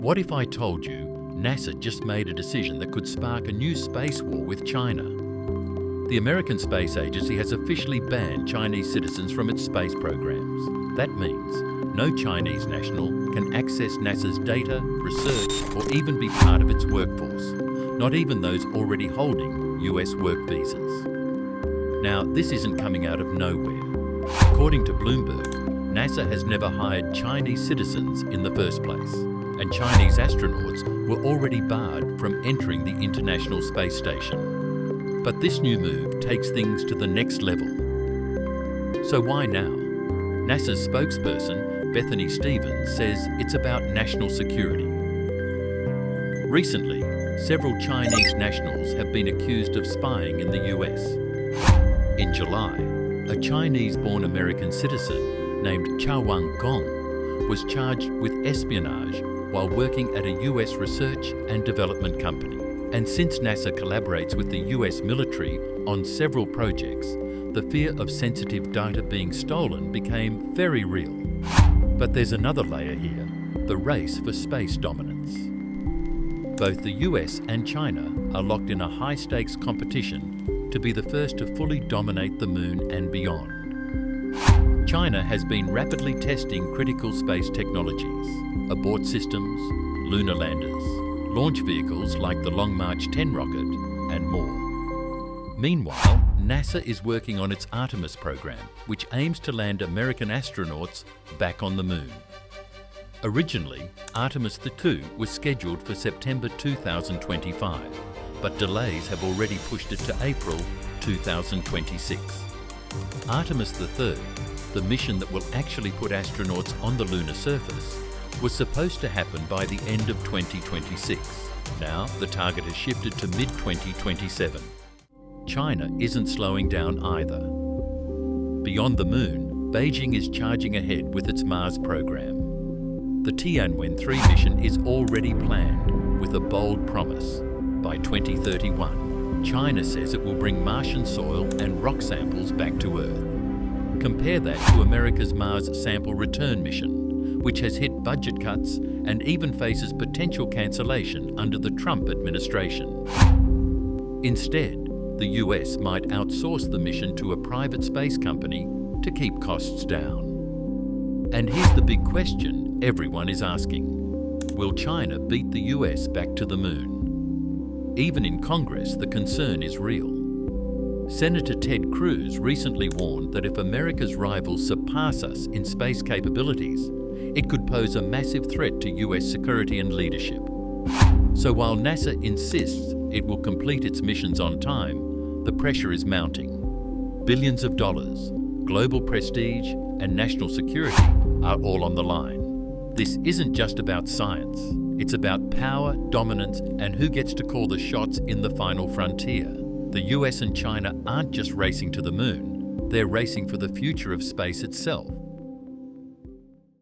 What if I told you NASA just made a decision that could spark a new space war with China? The American Space Agency has officially banned Chinese citizens from its space programs. That means no Chinese national can access NASA's data, research, or even be part of its workforce, not even those already holding US work visas. Now, this isn't coming out of nowhere. According to Bloomberg, NASA has never hired Chinese citizens in the first place, and Chinese astronauts were already barred from entering the International Space Station. But this new move takes things to the next level. So why now? NASA's spokesperson, Bethany Stevens, says it's about national security. Recently, several Chinese nationals have been accused of spying in the US. In July, a Chinese-born American citizen named Tianwen was charged with espionage while working at a US research and development company. And since NASA collaborates with the US military on several projects, the fear of sensitive data being stolen became very real. But there's another layer here, the race for space dominance. Both the US and China are locked in a high-stakes competition to be the first to fully dominate the moon and beyond. China has been rapidly testing critical space technologies, abort systems, lunar landers, launch vehicles like the Long March 10 rocket, and more. Meanwhile, NASA is working on its Artemis program, which aims to land American astronauts back on the moon. Originally, Artemis II was scheduled for September 2025, but delays have already pushed it to April 2026. Artemis III, the mission that will actually put astronauts on the lunar surface, was supposed to happen by the end of 2026. Now, the target has shifted to mid-2027. China isn't slowing down either. Beyond the moon, Beijing is charging ahead with its Mars program. The Tianwen 3 mission is already planned with a bold promise. By 2031, China says it will bring Martian soil and rock samples back to Earth. Compare that to America's Mars sample return mission, which has hit budget cuts and even faces potential cancellation under the Trump administration. Instead, the US might outsource the mission to a private space company to keep costs down. And here's the big question everyone is asking. Will China beat the US back to the moon? Even in Congress, the concern is real. Senator Ted Cruz recently warned that if America's rivals surpass us in space capabilities, it could pose a massive threat to US security and leadership. So while NASA insists it will complete its missions on time, the pressure is mounting. Billions of dollars, global prestige, and national security are all on the line. This isn't just about science. It's about power, dominance, and who gets to call the shots in the final frontier. The US and China aren't just racing to the moon, they're racing for the future of space itself.